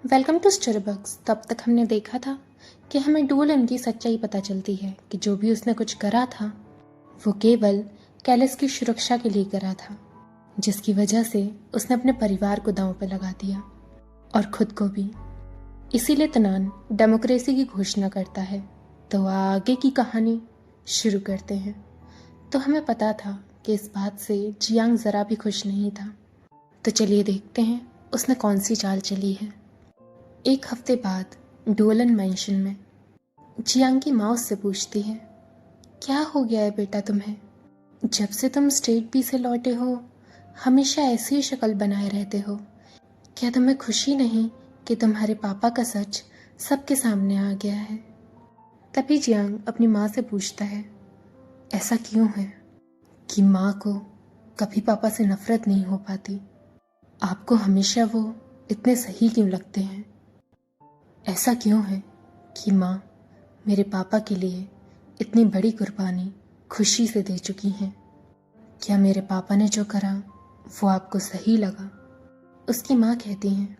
Welcome to Starbucks. तब तक हमने देखा था कि हमें डोलन की सच्चाई पता चलती है कि जो भी उसने कुछ करा था वो केवल कैलिस की सुरक्षा के लिए करा था, जिसकी वजह से उसने अपने परिवार को दांव पर लगा दिया और खुद को भी। इसीलिए तनान डेमोक्रेसी की घोषणा करता है। तो आगे की कहानी शुरू करते हैं। तो हमें पता था कि इस बात से जियांग ज़रा भी खुश नहीं था। तो चलिए देखते हैं उसने कौन सी चाल चली है। एक हफ्ते बाद डोलन मैंशन में जियांग की माँ उससे पूछती है, क्या हो गया है बेटा तुम्हें? जब से तुम स्टेट बी से लौटे हो हमेशा ऐसी ही शक्ल बनाए रहते हो। क्या तुम्हें खुशी नहीं कि तुम्हारे पापा का सच सबके सामने आ गया है? तभी जियांग अपनी माँ से पूछता है, ऐसा क्यों है कि माँ को कभी पापा से नफरत नहीं हो पाती? आपको हमेशा वो इतने सही क्यों लगते हैं? ऐसा क्यों है कि माँ मेरे पापा के लिए इतनी बड़ी कुर्बानी खुशी से दे चुकी हैं? क्या मेरे पापा ने जो करा वो आपको सही लगा? उसकी माँ कहती हैं,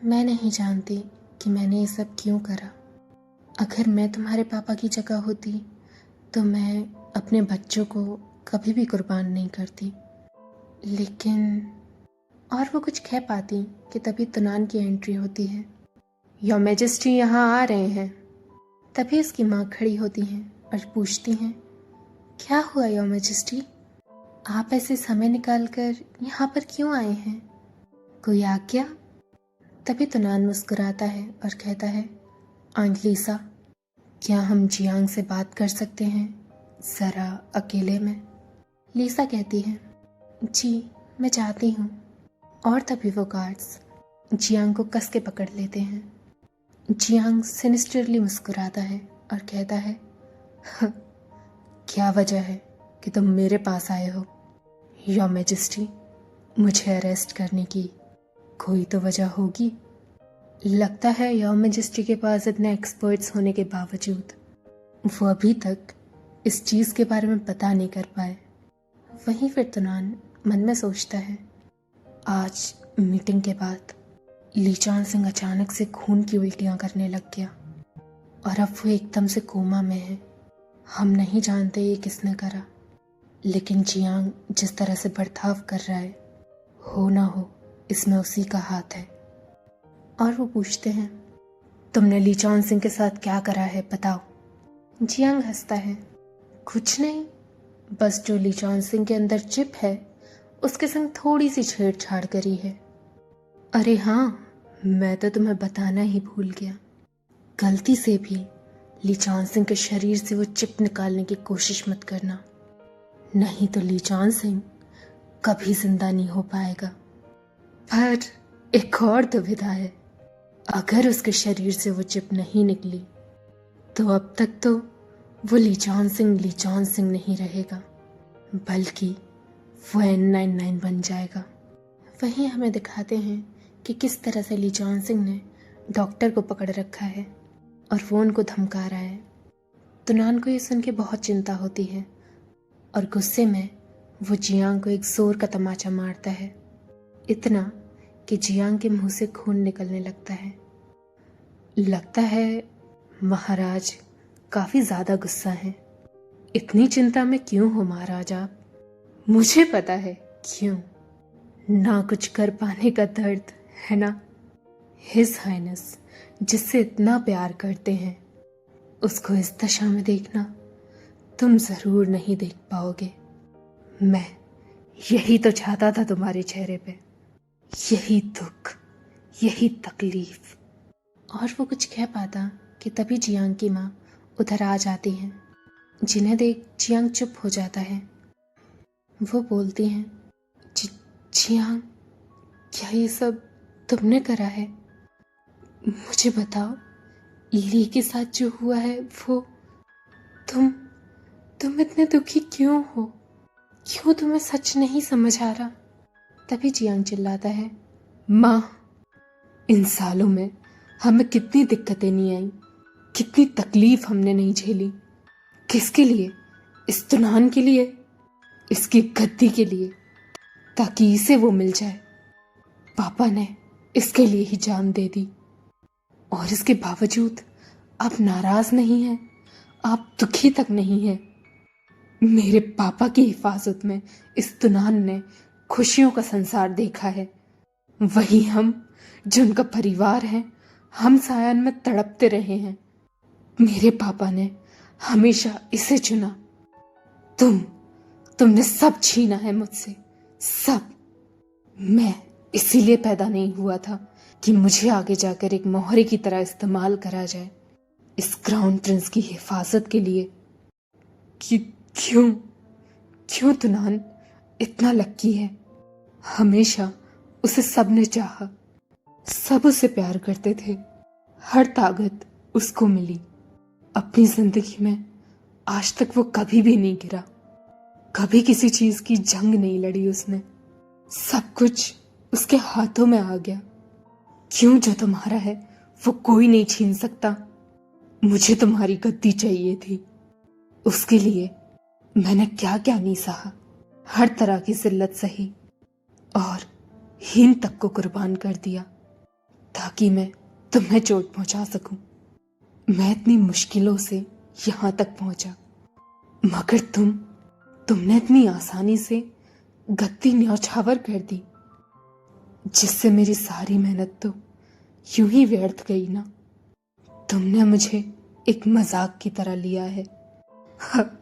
मैं नहीं जानती कि मैंने ये सब क्यों करा। अगर मैं तुम्हारे पापा की जगह होती तो मैं अपने बच्चों को कभी भी कुर्बान नहीं करती। लेकिन और वो कुछ कह पाती कि तभी तनान की एंट्री होती है। योर मैजेस्टी यहाँ आ रहे हैं। तभी उसकी माँ खड़ी होती हैं और पूछती हैं, क्या हुआ योर मैजेस्टी? आप ऐसे समय निकाल कर यहाँ पर क्यों आए हैं? कोई आज्ञा? तभी तनान मुस्कुराता है और कहता है, आंट लीसा, क्या हम जियांग से बात कर सकते हैं ज़रा अकेले में? लीसा कहती है, जी मैं चाहती हूँ। और तभी वो गार्ड्स जियांग को कस के पकड़ लेते हैं। जियांग सिनिस्टरली मुस्कुराता है और कहता है, क्या वजह है कि तुम मेरे पास आए हो? योर मैजेस्टी, मुझे अरेस्ट करने की कोई तो वजह होगी। लगता है योर मैजेस्टी के पास इतने एक्सपर्ट्स होने के बावजूद वो अभी तक इस चीज़ के बारे में पता नहीं कर पाए। वहीं फिर तनान मन में सोचता है, आज मीटिंग के बाद लीचान सिंह अचानक से खून की उल्टियाँ करने लग गया और अब वो एकदम से कोमा में है। हम नहीं जानते ये किसने करा, लेकिन जियांग जिस तरह से बर्ताव कर रहा है, हो ना हो इसमें उसी का हाथ है। और वो पूछते हैं, तुमने लीचान सिंह के साथ क्या करा है बताओ? जियांग हंसता है, कुछ नहीं, बस जो लीचान सिंह के अंदर चिप है उसके संग थोड़ी सी छेड़छाड़ करी है। अरे हाँ, मैं तो तुम्हें बताना ही भूल गया। गलती से भी लीचान सिंह के शरीर से वो चिप निकालने की कोशिश मत करना, नहीं तो लीचान सिंह कभी जिंदा नहीं हो पाएगा। पर एक और दुविधा है, अगर उसके शरीर से वो चिप नहीं निकली तो अब तक तो वो लीचान सिंह नहीं रहेगा, बल्कि वो N99 बन जाएगा। वहीं हमें दिखाते हैं कि किस तरह से लीचान सिंह ने डॉक्टर को पकड़ रखा है और वो उनको धमका रहा है। तुनान को ये सुन के बहुत चिंता होती है और गुस्से में वो जियांग को एक जोर का तमाचा मारता है, इतना कि जियांग के मुंह से खून निकलने लगता है। लगता है महाराज काफ़ी ज़्यादा गुस्सा हैं। इतनी चिंता में क्यों हो महाराज आप? मुझे पता है क्यों, ना कुछ कर पाने का दर्द है ना। हिज हाइनेस जिससे इतना प्यार करते हैं उसको इस दशा में देखना तुम ज़रूर नहीं देख पाओगे। मैं यही तो चाहता था तुम्हारे चेहरे पे, यही दुख, यही तकलीफ। और वो कुछ कह पाता कि तभी जियांग की माँ उधर आ जाती हैं, जिन्हें देख जियांग चुप हो जाता है। वो बोलती हैं, जियांग, क्या ये सब तुमने करा है? मुझे बताओ, ली के साथ जो हुआ है वो तुम इतने दुखी क्यों हो? क्यों तुम्हें सच नहीं समझ आ रहा? तभी जियांग चिल्लाता है, माँ, इन सालों में हमें कितनी दिक्कतें नहीं आई, कितनी तकलीफ हमने नहीं झेली। किसके लिए? इस तुनान के लिए, इसकी गद्दी के लिए, ताकि इसे वो मिल जाए। पापा ने इसके लिए ही जान दे दी। और इसके बावजूद आप नाराज नहीं हैं, आप दुखी तक नहीं हैं। मेरे पापा की हिफाजत में इस तुनान ने खुशियों का संसार देखा है। वही हम जो उनका परिवार है, हम सायन में तड़पते रहे हैं। मेरे पापा ने हमेशा इसे चुना। तुमने सब छीना है मुझसे, सब। मैं इसीलिए पैदा नहीं हुआ था कि मुझे आगे जाकर एक मोहरे की तरह इस्तेमाल करा जाए इस क्राउन प्रिंस की हिफाजत के लिए। कि क्यों क्यों तुनान इतना लक्की है? हमेशा उसे सबने चाहा, सब उसे प्यार करते थे, हर ताकत उसको मिली। अपनी जिंदगी में आज तक वो कभी भी नहीं गिरा, कभी किसी चीज की जंग नहीं लड़ी उसने। सब कुछ उसके हाथों में आ गया। क्यों जो तुम्हारा है वो कोई नहीं छीन सकता। मुझे तुम्हारी गद्दी चाहिए थी, उसके लिए मैंने क्या क्या नहीं सहा, हर तरह की जिल्लत सही और हीन तक को कुर्बान कर दिया ताकि मैं तुम्हें चोट पहुंचा सकूं। मैं इतनी मुश्किलों से यहां तक पहुंचा, मगर तुमने इतनी आसानी से गद्दी न्यौछावर कर दी, जिससे मेरी सारी मेहनत तो यूं ही व्यर्थ गई ना। तुमने मुझे एक मजाक की तरह लिया है। हाँ,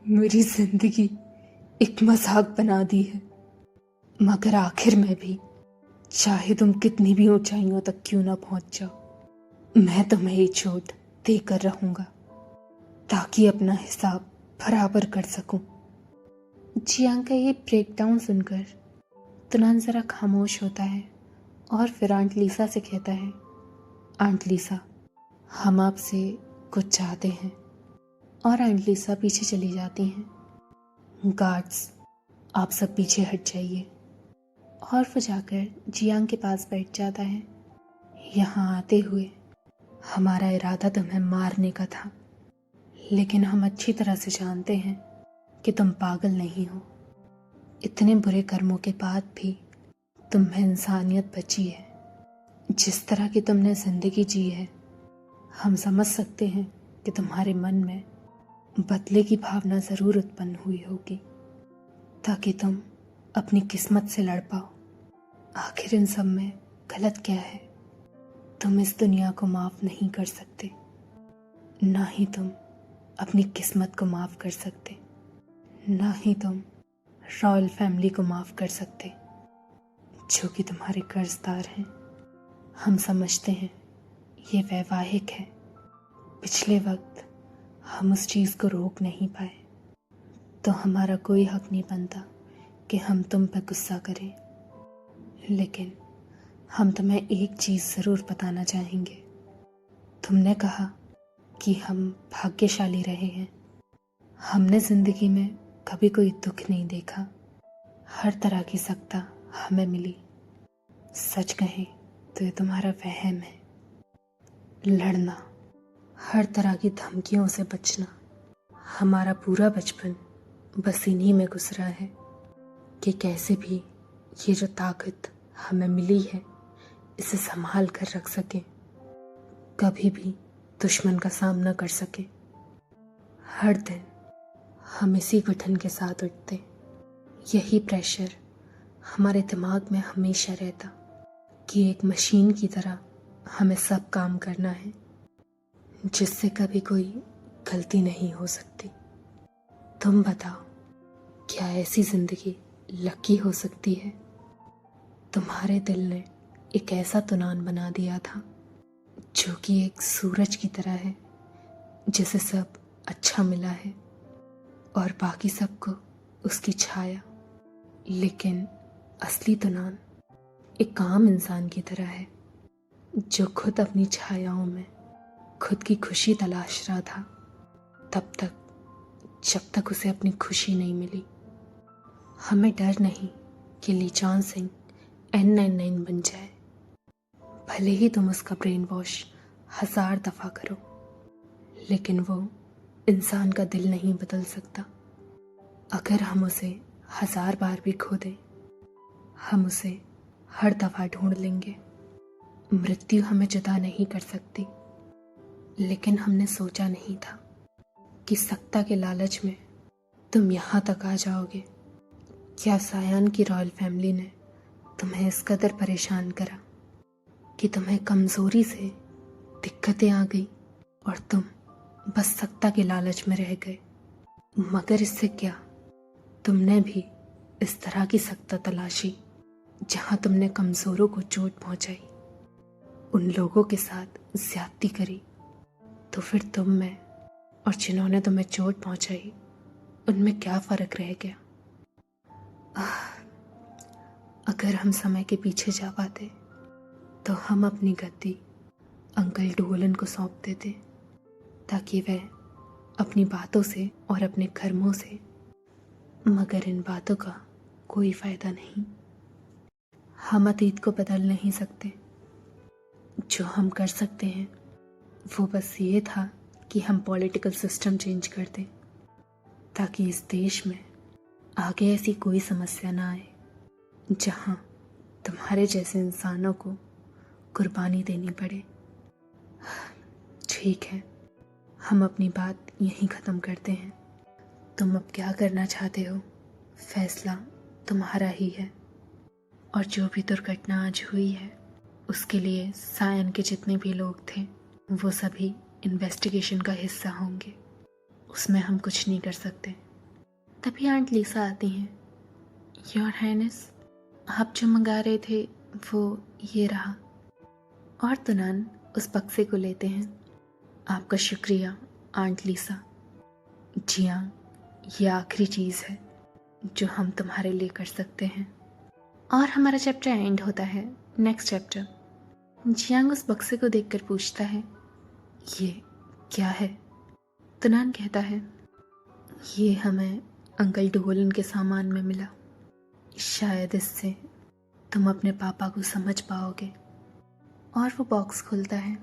मेरी जिंदगी एक मजाक बना दी है। मगर आखिर में भी, चाहे तुम कितनी भी ऊंचाइयों तक क्यों ना पहुंच जाओ, मैं तुम्हें ये चोट देकर रहूंगा ताकि अपना हिसाब बराबर कर सकूं। जियांग का ये ब्रेकडाउन सुनकर तुनान जरा खामोश होता है और फिर आंट लीसा से कहता है, आंट लीसा, हम आपसे कुछ चाहते हैं। और आंट लीसा पीछे चली जाती हैं। गार्ड्स, आप सब पीछे हट जाइए। और वो जाकर जियांग के पास बैठ जाता है। यहाँ आते हुए हमारा इरादा तुम्हें मारने का था, लेकिन हम अच्छी तरह से जानते हैं कि तुम पागल नहीं हो। इतने बुरे कर्मों के बाद भी तुम्हें इंसानियत बची है। जिस तरह की तुमने जिंदगी जी है, हम समझ सकते हैं कि तुम्हारे मन में बदले की भावना जरूर उत्पन्न हुई होगी ताकि तुम अपनी किस्मत से लड़ पाओ। आखिर इन सब में गलत क्या है? तुम इस दुनिया को माफ नहीं कर सकते, ना ही तुम अपनी किस्मत को माफ कर सकते, ना ही तुम रॉयल फैमिली को माफ कर सकते जो कि तुम्हारे कर्जदार हैं। हम समझते हैं ये वैवाहिक है। पिछले वक्त हम उस चीज को रोक नहीं पाए, तो हमारा कोई हक नहीं बनता कि हम तुम पर गुस्सा करें। लेकिन हम तुम्हें एक चीज जरूर बताना चाहेंगे। तुमने कहा कि हम भाग्यशाली रहे हैं। हमने जिंदगी में कभी कोई दुख नहीं देखा, हर तरह की सत्ता हमें मिली। सच कहें तो ये तुम्हारा वहम है। लड़ना, हर तरह की धमकियों से बचना, हमारा पूरा बचपन बस इन्हीं में गुजरा है कि कैसे भी ये जो ताकत हमें मिली है इसे संभाल कर रख सके, कभी भी दुश्मन का सामना कर सके। हर दिन हम इसी घुटन के साथ उठते। यही प्रेशर हमारे दिमाग में हमेशा रहता कि एक मशीन की तरह हमें सब काम करना है, जिससे कभी कोई गलती नहीं हो सकती। तुम बताओ, क्या ऐसी जिंदगी लकी हो सकती है? तुम्हारे दिल ने एक ऐसा तुनान बना दिया था जो कि एक सूरज की तरह है, जिसे सब अच्छा मिला है और बाकी सबको उसकी छाया। लेकिन असली तुनान एक आम इंसान की तरह है जो खुद अपनी छायाओं में खुद की खुशी तलाश रहा था, तब तक जब तक उसे अपनी खुशी नहीं मिली। हमें डर नहीं कि लीचान सिंह N99 बन जाए, भले ही तुम उसका ब्रेन वॉश 1000 दफा करो, लेकिन वो इंसान का दिल नहीं बदल सकता। अगर हम उसे 1000 बार भी खो दें, हम उसे हर दफा ढूंढ लेंगे मृत्यु हमें जुदा नहीं कर सकती, लेकिन हमने सोचा नहीं था कि सत्ता के लालच में तुम यहाँ तक आ जाओगे। क्या सायान की रॉयल फैमिली ने तुम्हें इस कदर परेशान करा कि तुम्हें कमजोरी से दिक्कतें आ गई और तुम बस सत्ता के लालच में रह गए? मगर इससे क्या, तुमने भी इस तरह की सत्ता तलाशी जहां तुमने कमजोरों को चोट पहुंचाई, उन लोगों के साथ ज्यादती करी, तो फिर तुम में और जिन्होंने तुम्हें चोट पहुंचाई उनमें क्या फर्क रह गया? अगर हम समय के पीछे जा पाते तो हम अपनी गद्दी अंकल डोलन को सौंप देते, ताकि वह अपनी बातों से और अपने कर्मों से, मगर इन बातों का कोई फायदा नहीं। हम अतीत को बदल नहीं सकते। जो हम कर सकते हैं वो बस ये था कि हम पॉलिटिकल सिस्टम चेंज कर दें, ताकि इस देश में आगे ऐसी कोई समस्या ना आए जहां तुम्हारे जैसे इंसानों को कुर्बानी देनी पड़े। ठीक है, हम अपनी बात यहीं ख़त्म करते हैं। तुम अब क्या करना चाहते हो, फैसला तुम्हारा ही है। और जो भी दुर्घटना आज हुई है उसके लिए सायन के जितने भी लोग थे वो सभी इन्वेस्टिगेशन का हिस्सा होंगे, उसमें हम कुछ नहीं कर सकते। तभी आंट लीसा आती हैं। योर हाइनेस, आप जो मंगा रहे थे वो ये रहा। और तुनान उस बक्से को लेते हैं। आपका शुक्रिया आंट लीसा। जी हाँ, ये आखिरी चीज़ है जो हम तुम्हारे लिए कर सकते हैं। और हमारा चैप्टर एंड होता है। Next chapter. जियांग उस बक्से को देखकर पूछता है, ये क्या है? तुनान कहता है, ये हमें अंकल डोलन के सामान में मिला। शायद इससे तुम अपने पापा को समझ पाओगे। और वो बॉक्स खुलता है।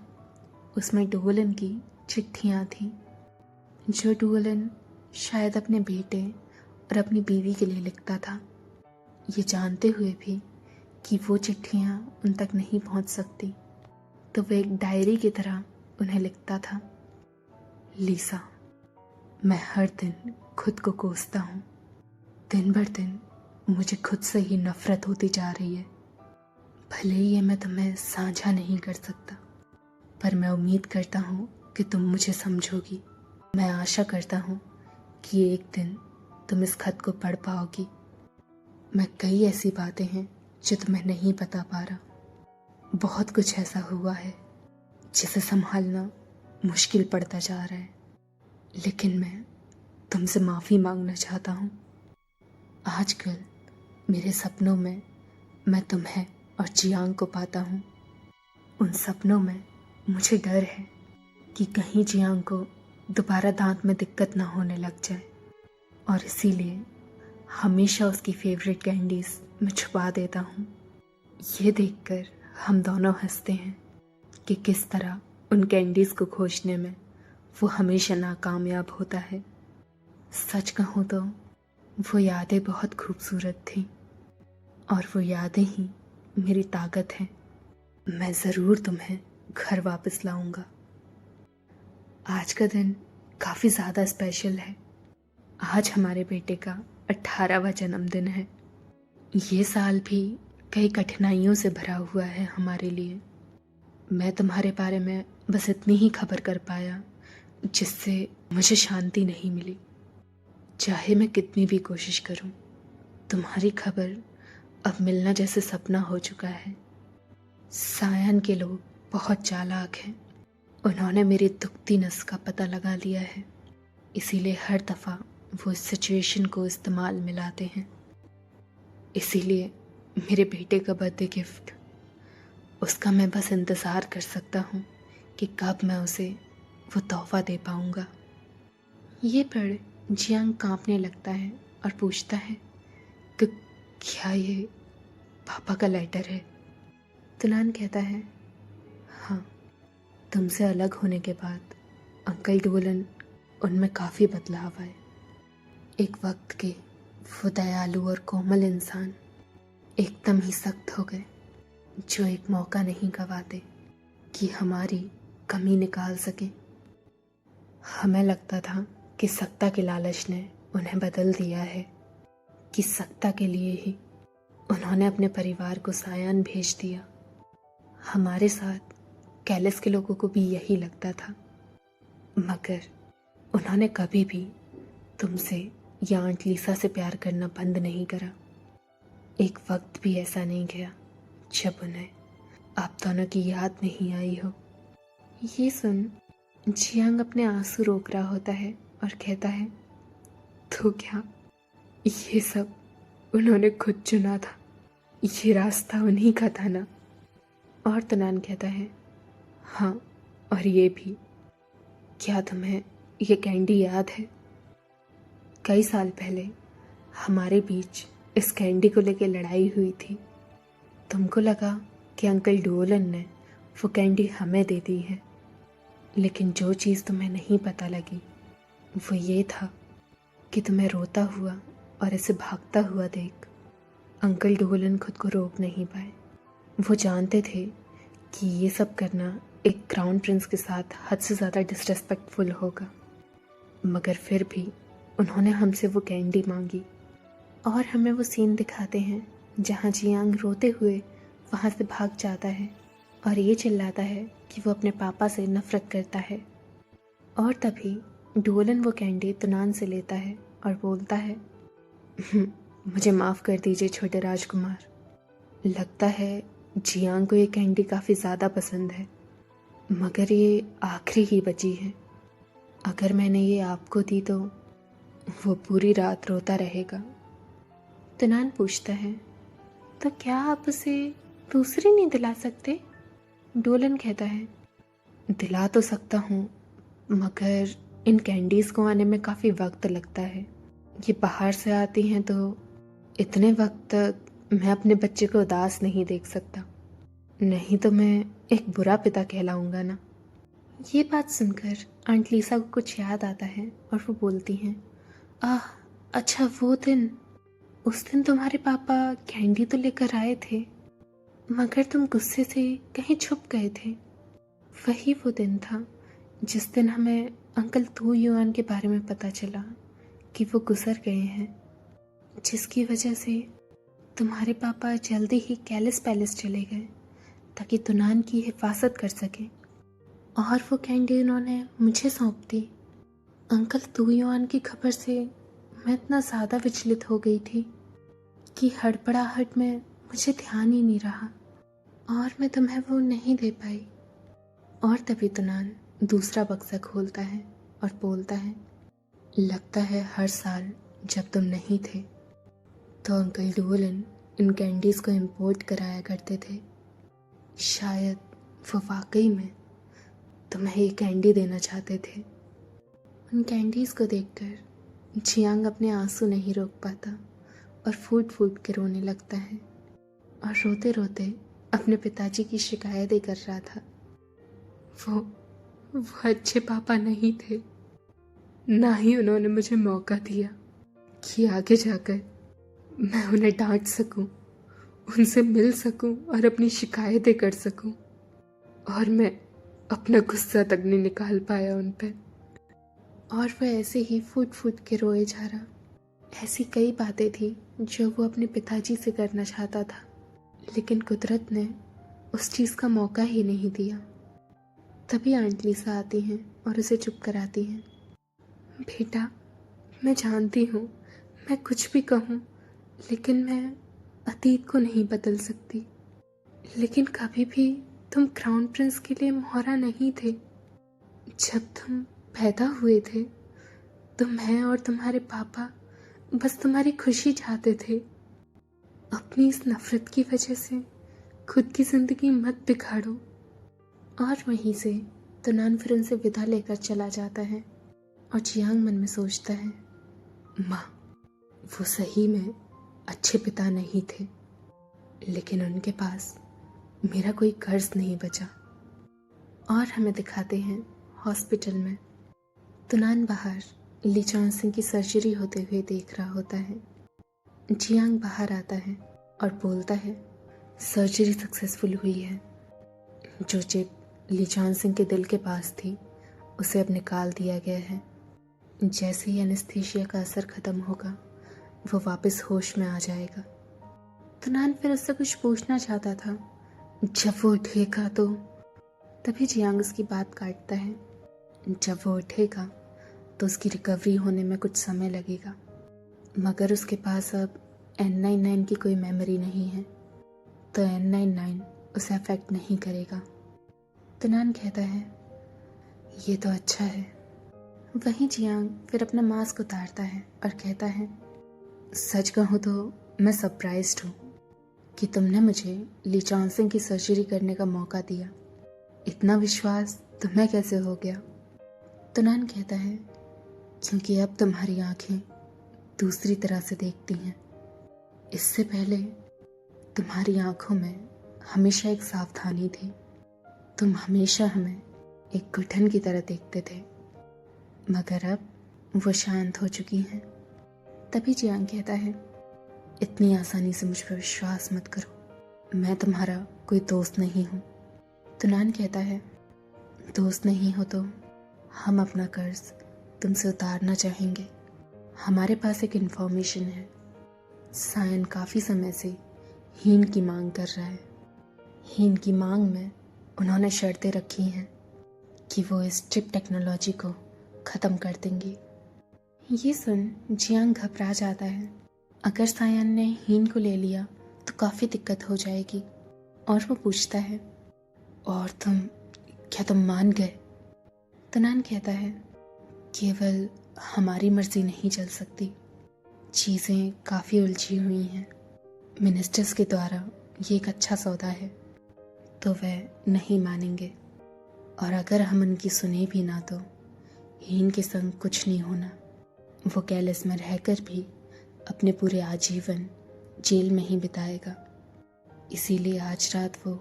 उसमें डोलन की चिट्ठियाँ थीं, जो डोलन शायद अपने बेटे और अपनी बीवी के लिए लिखता था, ये जानते हुए भी कि वो चिट्ठियाँ उन तक नहीं पहुँच सकती, तो वो एक डायरी की तरह उन्हें लिखता था। लीसा, मैं हर दिन खुद को कोसता हूँ। दिन भर दिन मुझे खुद से ही नफरत होती जा रही है। भले ही ये मैं तुम्हें साझा नहीं कर सकता, पर मैं उम्मीद करता हूँ कि तुम मुझे समझोगी। मैं आशा करता हूँ कि एक दिन तुम इस खत को पढ़ पाओगी। मैं कई ऐसी बातें हैं जो तुम्हें नहीं बता पा रहा। बहुत कुछ ऐसा हुआ है जिसे संभालना मुश्किल पड़ता जा रहा है, लेकिन मैं तुमसे माफ़ी मांगना चाहता हूँ। आजकल मेरे सपनों में मैं तुम्हें और जियांग को पाता हूँ। उन सपनों में मुझे डर है कि कहीं जियांग को दोबारा दांत में दिक्कत ना होने लग जाए, और इसीलिए हमेशा उसकी फेवरेट कैंडीज़ मैं छुपा देता हूँ। ये देखकर हम दोनों हंसते हैं कि किस तरह उन कैंडीज़ को खोजने में वो हमेशा नाकामयाब होता है। सच कहूँ तो वो यादें बहुत खूबसूरत थीं, और वो यादें ही मेरी ताकत हैं। मैं ज़रूर तुम्हें घर वापस लाऊंगा। आज का दिन काफ़ी ज़्यादा स्पेशल है। आज हमारे बेटे का 18वां जन्मदिन है। ये साल भी कई कठिनाइयों से भरा हुआ है हमारे लिए। मैं तुम्हारे बारे में बस इतनी ही खबर कर पाया जिससे मुझे शांति नहीं मिली। चाहे मैं कितनी भी कोशिश करूं, तुम्हारी खबर अब मिलना जैसे सपना हो चुका है। सायन के लोग बहुत चालाक हैं। उन्होंने मेरी दुखती नस का पता लगा लिया है, इसीलिए हर दफ़ा वो इस सिचुएशन को इस्तेमाल में लाते हैं। इसीलिए मेरे बेटे का बर्थडे गिफ्ट, उसका मैं बस इंतज़ार कर सकता हूँ कि कब मैं उसे वो तोहफ़ा दे पाऊँगा। ये पढ़ जियांग कांपने लगता है और पूछता है कि क्या ये पापा का लेटर है? तुनान कहता है, हाँ, तुमसे अलग होने के बाद अंकल डोलन उनमें काफ़ी बदलाव आए। एक वक्त के वो दयालु और कोमल इंसान एकदम ही सख्त हो गए। जो एक मौका नहीं गवाते कि हमारी कमी निकाल सकें। हमें लगता था कि सत्ता के लालच ने उन्हें बदल दिया है, कि सत्ता के लिए ही उन्होंने अपने परिवार को सायान भेज दिया। हमारे साथ कैलिस के लोगों को भी यही लगता था, मगर उन्होंने कभी भी तुमसे या आंट लीसा से प्यार करना बंद नहीं करा। एक वक्त भी ऐसा नहीं गया जब उन्हें आप दोनों की याद नहीं आई हो। ये सुन जियांग अपने आंसू रोक रहा होता है और कहता है, तो क्या ये सब उन्होंने खुद चुना था? ये रास्ता उन्हीं का था ना? और तनान कहता है, हाँ, और ये भी। क्या तुम्हें ये कैंडी याद है? कई साल पहले हमारे बीच इस कैंडी को लेकर लड़ाई हुई थी। तुमको लगा कि अंकल डोलन ने वो कैंडी हमें दे दी है, लेकिन जो चीज़ तुम्हें नहीं पता लगी वो ये था कि तुम्हें रोता हुआ और इसे भागता हुआ देख अंकल डोलन खुद को रोक नहीं पाए। वो जानते थे कि ये सब करना एक क्राउन प्रिंस के साथ हद से ज़्यादा डिसरेस्पेक्टफुल होगा, मगर फिर भी उन्होंने हमसे वो कैंडी मांगी। और हमें वो सीन दिखाते हैं जहाँ जियांग रोते हुए वहाँ से भाग जाता है और ये चिल्लाता है कि वो अपने पापा से नफरत करता है। और तभी डोलन वो कैंडी तुनान से लेता है और बोलता है, मुझे माफ़ कर दीजिए छोटे राजकुमार, लगता है जियांग को ये कैंडी काफ़ी ज़्यादा पसंद है, मगर ये आखिरी ही बची है। अगर मैंने ये आपको दी तो वो पूरी रात रोता रहेगा। तुनान पूछता है, तो क्या आप उसे दूसरी नहीं दिला सकते? डोलन कहता है, दिला तो सकता हूँ, मगर इन कैंडीज़ को आने में काफ़ी वक्त लगता है। ये बाहर से आती हैं तो इतने वक्त तक मैं अपने बच्चे को उदास नहीं देख सकता, नहीं तो मैं एक बुरा पिता कहलाऊंगा ना। ये बात सुनकर आंट लीसा को कुछ याद आता है और वो बोलती हैं, आह अच्छा वो दिन, उस दिन तुम्हारे पापा कैंडी तो लेकर आए थे, मगर तुम गुस्से से कहीं छुप गए थे। वही वो दिन था जिस दिन हमें अंकल तू युआन के बारे में पता चला कि वो गुजर गए हैं, जिसकी वजह से तुम्हारे पापा जल्दी ही कैलिस पैलेस चले गए ताकि तुनान की हिफाजत कर सके। और वो कैंडी उन्होंने मुझे सौंप दी। अंकल तू युआन की खबर से मैं इतना ज़्यादा विचलित हो गई थी कि हड़बड़ाहट में मुझे ध्यान ही नहीं रहा और मैं तुम्हें वो नहीं दे पाई। और तभी तुनान दूसरा बक्सा खोलता है और बोलता है, लगता है हर साल जब तुम नहीं थे तो अंकल डोलन इन कैंडीज़ को इम्पोर्ट कराया करते थे। शायद वो वाकई में तुम्हें ये कैंडी देना चाहते थे। उन कैंडीज़ को देखकर जियांग अपने आंसू नहीं रोक पाता और फूट फूट के रोने लगता है और रोते रोते अपने पिताजी की शिकायत ही कर रहा था। वो अच्छे पापा नहीं थे, ना ही उन्होंने मुझे मौका दिया कि आगे जाकर मैं उन्हें डांट सकूं, उनसे मिल सकूं और अपनी शिकायतें कर सकूं। और मैं अपना गुस्सा तक नहीं निकाल पाया उन पे। और वह ऐसे ही फूट फूट के रोए जा रहा। ऐसी कई बातें थी जो वो अपने पिताजी से करना चाहता था, लेकिन कुदरत ने उस चीज़ का मौका ही नहीं दिया। तभी आंट लीसा आती हैं और उसे चुप कराती हैं। बेटा, मैं जानती हूँ मैं कुछ भी कहूँ, लेकिन मैं अतीत को नहीं बदल सकती, लेकिन कभी भी तुम क्राउन प्रिंस के लिए मोहरा नहीं थे। जब तुम पैदा हुए थे तो मैं और तुम्हारे पापा बस तुम्हारी खुशी चाहते थे। अपनी इस नफरत की वजह से खुद की जिंदगी मत बिगाड़ो। और वहीं से तुनान फिर उनसे विदा लेकर चला जाता है और जियांग मन में सोचता है, माँ वो सही में अच्छे पिता नहीं थे, लेकिन उनके पास मेरा कोई कर्ज नहीं बचा। और हमें दिखाते हैं हॉस्पिटल में तुनान बाहर ली सिंह की सर्जरी होते हुए देख रहा होता है। जियांग बाहर आता है और बोलता है, सर्जरी सक्सेसफुल हुई है। जो चिप लीचान सिंह के दिल के पास थी उसे अब निकाल दिया गया है। जैसे ही एनेस्थीसिया का असर खत्म होगा वो वापस होश में आ जाएगा। तनान फिर उससे कुछ पूछना चाहता था। जब वो उठेगा तो तभी जियांग उसकी बात काटता है। जब वो उठेगा तो उसकी रिकवरी होने में कुछ समय लगेगा, मगर उसके पास अब N99 की कोई मेमोरी नहीं है, तो N99 उसे अफेक्ट नहीं करेगा। तनान कहता है ये तो अच्छा है। वहीं जियांग फिर अपना मास्क उतारता है और कहता है सच कहूँ तो मैं सरप्राइज्ड हूँ कि तुमने मुझे ली चान सिंह की सर्जरी करने का मौका दिया। इतना विश्वास तुम्हें कैसे हो गया? तनान कहता है क्योंकि अब तुम्हारी आंखें दूसरी तरह से देखती हैं। इससे पहले तुम्हारी आंखों में हमेशा एक सावधानी थी। तुम हमेशा हमें एक घुटन की तरह देखते थे, मगर अब वो शांत हो चुकी हैं। तभी जियांग कहता है इतनी आसानी से मुझ पर विश्वास मत करो, मैं तुम्हारा कोई दोस्त नहीं हूँ। तनान कहता है दोस्त नहीं हो तो हम अपना कर्ज तुमसे उतारना चाहेंगे। हमारे पास एक इन्फॉर्मेशन है, सायन काफ़ी समय से हीन की मांग कर रहा है। हीन की मांग में उन्होंने शर्तें रखी हैं कि वो इस चिप टेक्नोलॉजी को ख़त्म कर देंगे। ये सुन जियांग घबरा जाता है। अगर सायन ने हीन को ले लिया तो काफ़ी दिक्कत हो जाएगी, और वो पूछता है और क्या तुम मान गए? तनान कहता है केवल हमारी मर्जी नहीं चल सकती, चीज़ें काफ़ी उलझी हुई हैं। मिनिस्टर्स के द्वारा ये एक अच्छा सौदा है तो वह नहीं मानेंगे, और अगर हम उनकी सुने भी ना तो हीन के संग कुछ नहीं होना। वो कैलिस में रहकर भी अपने पूरे आजीवन जेल में ही बिताएगा। इसीलिए आज रात वो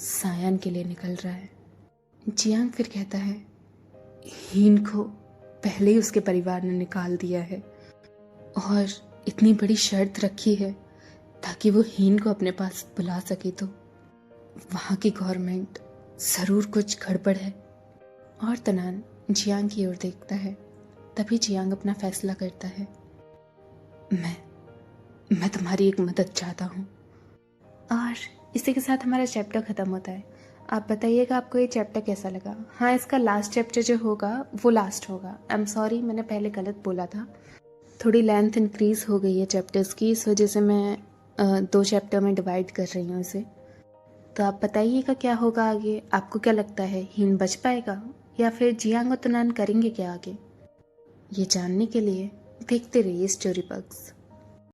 सायन के लिए निकल रहा है। जियांग फिर कहता है हीन को पहले ही उसके परिवार ने निकाल दिया है और इतनी बड़ी शर्त रखी है ताकि वो हीन को अपने पास बुला सके, तो वहाँ की गवर्नमेंट ज़रूर कुछ गड़बड़ है। और तनान जियांग की ओर देखता है। तभी जियांग अपना फैसला करता है मैं तुम्हारी एक मदद चाहता हूँ। और इसी के साथ हमारा चैप्टर ख़त्म होता है। आप बताइएगा आपको ये चैप्टर कैसा लगा। हाँ, इसका लास्ट चैप्टर जो होगा वो लास्ट होगा। आई एम सॉरी, मैंने पहले गलत बोला था। थोड़ी लेंथ इंक्रीज़ हो गई है चैप्टर्स की, इस वजह से मैं 2 चैप्टर में डिवाइड कर रही हूँ इसे। तो आप बताइएगा क्या होगा आगे। आपको क्या लगता है, हीन बच पाएगा या फिर जियांग और तनान करेंगे क्या आगे? ये जानने के लिए देखते रहिए स्टोरी बग्स।